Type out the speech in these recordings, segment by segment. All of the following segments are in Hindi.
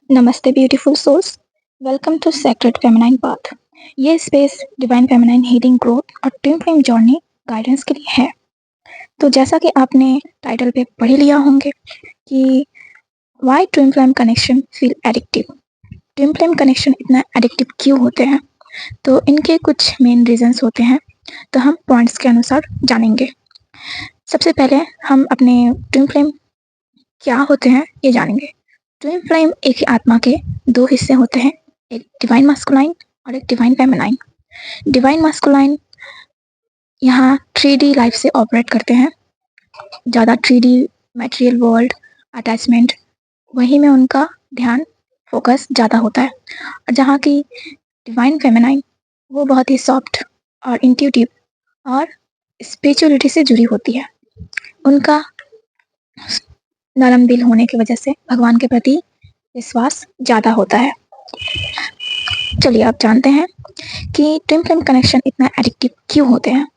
नमस्ते beautiful souls. Welcome to secret feminine path. ये space divine feminine healing growth और ट्विन फ्लेम जर्नी गाइडेंस के लिए है। तो जैसा कि आपने टाइटल पे पढ़ ही लिया होंगे कि why twin flame connection feel addictive. Twin flame connection इतना एडिक्टिव क्यों होते हैं, तो इनके कुछ मेन रीजंस होते हैं। तो हम पॉइंट्स के अनुसार जानेंगे। सबसे पहले हम अपने ट्विन फ्लेम क्या होते हैं ये जानेंगे। ट्विन फ्लेम एक ही आत्मा के दो हिस्से होते हैं, एक डिवाइन मास्कुलाइन और एक डिवाइन फेमिनाइन। डिवाइन मास्कुलाइन यहाँ 3D लाइफ से ऑपरेट करते हैं, ज़्यादा 3D मटेरियल वर्ल्ड अटैचमेंट, वहीं में उनका ध्यान फोकस ज़्यादा होता है। और जहाँ की डिवाइन फेमिनाइन वो बहुत ही सॉफ्ट और इंट्यूटिव और स्पिरिचुअलिटी से जुड़ी होती है। उनका नरम दिल होने की वजह से भगवान के प्रति विश्वास ज़्यादा होता है। चलिए आप जानते हैं कि ट्विन फ्लेम कनेक्शन इतना एडिक्टिव क्यों होते हैं।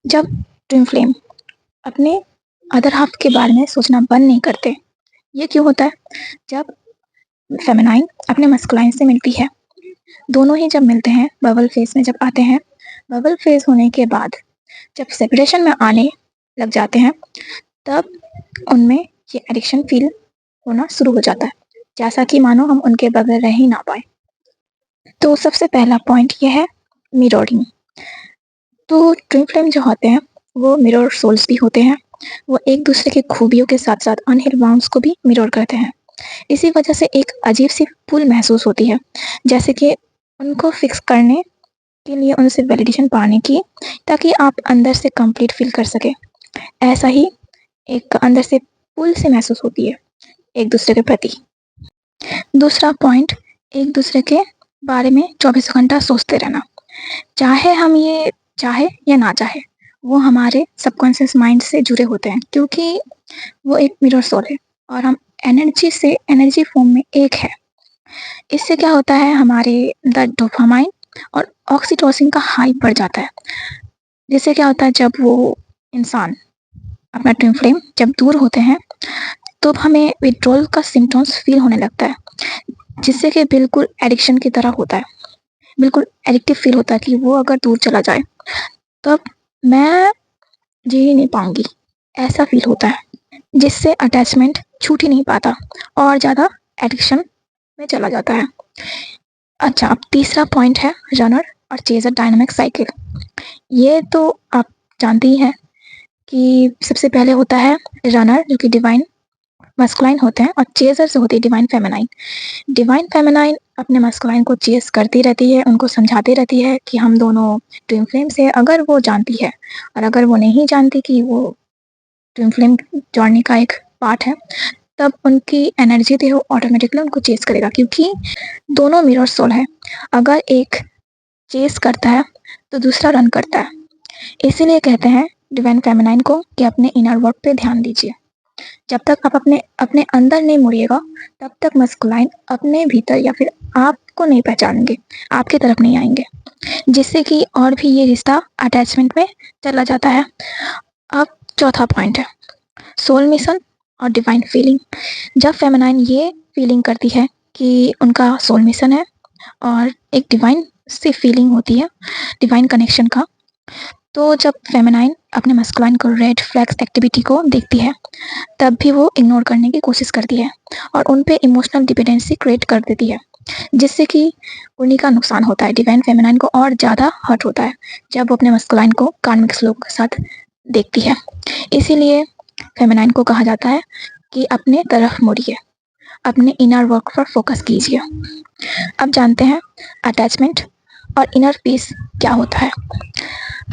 जब ट्विन फ्लेम अपने अदर हाफ के बारे में सोचना बंद नहीं करते, ये क्यों होता है? जब फेमिनाइन अपने मस्कुलाइन से मिलती है, दोनों ही जब मिलते हैं, बबल फेज में जब आते हैं, बबल फेज होने के बाद जब सेपरेशन में आने लग जाते हैं, तब उनमें ये एडिक्शन फील होना शुरू हो जाता है, जैसा कि मानो हम उनके बगैर रह ही ना पाए। तो सबसे पहला पॉइंट ये है मिररिंग। तो ट्विन फ्लेम जो होते हैं वो मिरर सोल्स भी होते हैं। वो एक दूसरे की खूबियों के साथ साथ अनहिल वाउंड्स को भी मिरर करते हैं। इसी वजह से एक अजीब सी पुल महसूस होती है, जैसे कि उनको फिक्स करने के लिए उनसे वैलिडेशन पाने की, ताकि आप अंदर से कंप्लीट फील कर सके। ऐसा ही एक अंदर से पुल से महसूस होती है एक दूसरे के प्रति। दूसरा पॉइंट, एक दूसरे के बारे में 24 घंटा सोचते रहना। चाहे हम ये चाहे या ना चाहे, वो हमारे सबकॉन्शियस माइंड से जुड़े होते हैं, क्योंकि वो एक मिरर सोल है और हम एनर्जी से एनर्जी फॉर्म में एक है। इससे क्या होता है, हमारे अंदर डोपामाइन और ऑक्सीटोसिन का हाई बढ़ जाता है। जिससे क्या होता है, जब वो इंसान अपना ट्विन फ्लेम जब दूर होते हैं, तो हमें विड्रॉल का सिम्टम्स फील होने लगता है, जिससे कि बिल्कुल एडिक्शन की तरह होता है। बिल्कुल एडिक्टिव फील होता है कि वो अगर दूर चला जाए तब मैं जी ही नहीं पाऊंगी, ऐसा फील होता है, जिससे अटैचमेंट छूट ही नहीं पाता और ज़्यादा एडिक्शन में चला जाता है। अच्छा, अब तीसरा पॉइंट है रनर और चेजर डायनामिक साइकिल। ये तो आप जानते ही हैं कि सबसे पहले होता है रनर, जो कि डिवाइन मस्कुलाइन होते हैं, और चेजर से होती है डिवाइन फेमिनाइन। डिवाइन फेमिनाइन अपने मस्कुलाइन को चेस करती रहती है, उनको समझाती रहती है कि हम दोनों ट्विन फ्लेम से, अगर वो जानती है, और अगर वो नहीं जानती कि वो ट्विन फ्लेम जर्नी का एक पार्ट है, तब उनकी एनर्जी थी वो ऑटोमेटिकली उनको चेस करेगा, क्योंकि दोनों मिरर सोल है। अगर एक चेस करता है तो दूसरा रन करता है। इसीलिए कहते हैं डिवाइन फेमिनाइन को कि अपने इनर वर्क पे ध्यान दीजिए। जब तक आप अपने अपने अंदर नहीं मुड़िएगा, तब तक मस्कुलाइन अपने भीतर या फिर आपको नहीं पहचानेंगे, आपकी तरफ नहीं आएंगे, जिससे कि और भी ये रिश्ता अटैचमेंट में चला जाता है। अब चौथा पॉइंट है सोल मिशन और डिवाइन फीलिंग। जब फेमिनाइन ये फीलिंग करती है कि उनका सोल मिशन है और एक डिवाइन से फीलिंग होती है डिवाइन कनेक्शन का, तो जब फेमिनाइन अपने मस्कुलाइन को रेड फ्लैग्स एक्टिविटी को देखती है, तब भी वो इग्नोर करने की कोशिश करती है और उन पे इमोशनल डिपेंडेंसी क्रिएट कर देती है, जिससे कि उन्हीं का नुकसान होता है। डिवाइन फेमिनाइन को और ज़्यादा हर्ट होता है जब वो अपने मस्कुलाइन को कार्मिक लोग के साथ देखती है। इसीलिए फेमिनाइन को कहा जाता है कि अपने तरफ मुड़िए, अपने इनर वर्क पर फोकस कीजिए। अब जानते हैं अटैचमेंट और इनर पीस क्या होता है।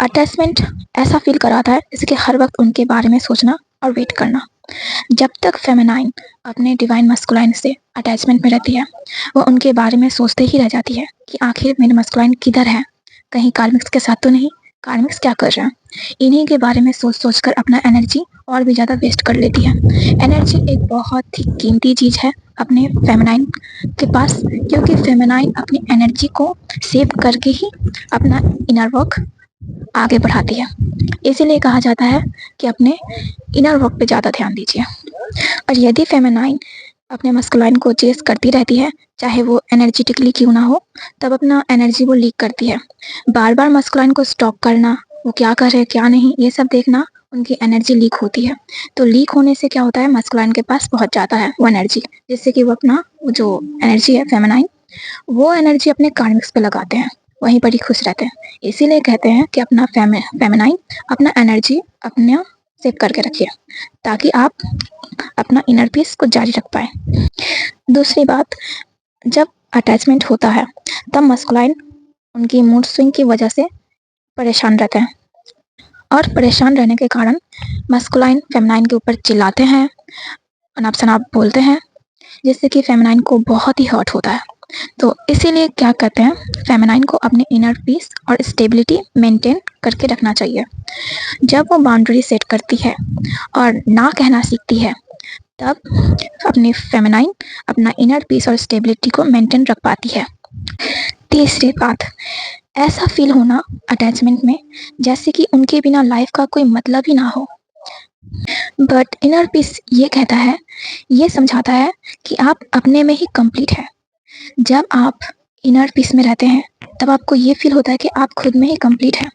अटैचमेंट ऐसा फील कराता है जैसे कि हर वक्त उनके बारे में सोचना और वेट करना। जब तक फेमिनाइन अपने डिवाइन मस्कुलाइन से अटैचमेंट में रहती है, वो उनके बारे में सोचते ही रह जाती है कि आखिर मेरे मस्कुलाइन किधर है, कहीं कार्मिक्स के साथ तो नहीं, कार्मिक्स क्या कर रहे हैं। इन्हीं के बारे में सोच सोच कर अपना एनर्जी और भी ज़्यादा वेस्ट कर लेती है। एनर्जी एक बहुत ही कीमती चीज़ है अपने फेमिनाइन के पास, क्योंकि फेमिनाइन अपनी एनर्जी को सेव करके ही अपना इनर वर्क आगे बढ़ाती है। इसीलिए कहा जाता है कि अपने इनर वर्क पे ज़्यादा ध्यान दीजिए। और यदि फेमिनाइन अपने मस्कुलाइन को चेस करती रहती है, चाहे वो एनर्जेटिकली क्यों ना हो, तब अपना एनर्जी वो लीक करती है। बार-बार मस्कुलाइन को स्टॉप करना, वो क्या कर रहे हैं, क्या नहीं, ये सब देखना, उनकी एनर्जी लीक होती है। तो लीक होने से क्या होता है, मस्कुलाइन के पास पहुँच जाता है वो एनर्जी, जिससे कि वो अपना वो जो एनर्जी है फेमिनाइन, वो एनर्जी अपने कार्मिक्स पे लगाते हैं, वहीं पर ही खुश रहते हैं। इसीलिए कहते हैं कि अपना फेमिनाइन अपना एनर्जी अपना सेव करके रखिए, ताकि आप अपना इनर पीस को जारी रख पाएँ। दूसरी बात, जब अटैचमेंट होता है, तब मस्कुलाइन उनकी मूड स्विंग की वजह से परेशान रहते हैं और परेशान रहने के कारण मस्कुलाइन फेमिनाइन के ऊपर चिल्लाते हैं, अनाप-शनाप बोलते हैं, जिससे कि फेमिनाइन को बहुत ही हर्ट होता है। तो इसीलिए क्या कहते हैं, फेमिनाइन को अपने इनर पीस और स्टेबिलिटी मेंटेन करके रखना चाहिए। जब वो बाउंड्री सेट करती है और ना कहना सीखती है, तब अपनी फेमिनाइन अपना इनर पीस और स्टेबिलिटी को मेंटेन रख पाती है। तीसरी बात, ऐसा फील होना अटैचमेंट में जैसे कि उनके बिना लाइफ का कोई मतलब ही ना हो। बट इनर पीस ये कहता है, ये समझाता है कि आप अपने में ही कंप्लीट है। जब आप इनर पीस में रहते हैं, तब आपको ये फील होता है कि आप खुद में ही कंप्लीट हैं।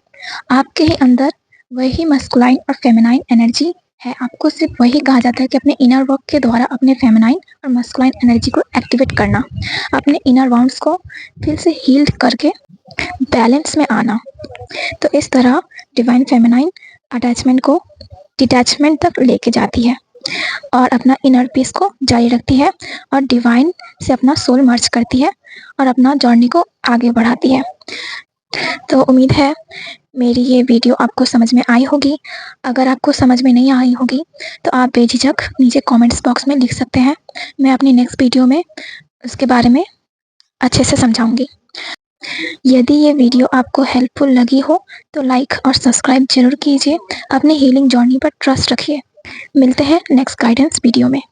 आपके ही अंदर वही मस्कुलाइन और फेमिनाइन एनर्जी है। आपको सिर्फ वही कहा जाता है कि अपने इनर वर्क के द्वारा अपने फेमिनाइन और मस्कुलाइन एनर्जी को एक्टिवेट करना, अपने इनर वाउंड्स को फिर से हील करके बैलेंस में आना। तो इस तरह डिवाइन फेमिनाइन अटैचमेंट को डिटैचमेंट तक लेके जाती है और अपना इनर पीस को जारी रखती है और डिवाइन से अपना सोल मर्ज करती है और अपना जर्नी को आगे बढ़ाती है। तो उम्मीद है मेरी ये वीडियो आपको समझ में आई होगी। अगर आपको समझ में नहीं आई होगी तो आप बेझिझक नीचे कमेंट्स बॉक्स में लिख सकते हैं। मैं अपनी नेक्स्ट वीडियो में उसके बारे में अच्छे से समझाऊंगी। यदि ये वीडियो आपको हेल्पफुल लगी हो तो लाइक और सब्सक्राइब जरूर कीजिए। अपनी हीलिंग जर्नी पर ट्रस्ट रखिए। मिलते हैं नेक्स्ट गाइडेंस वीडियो में।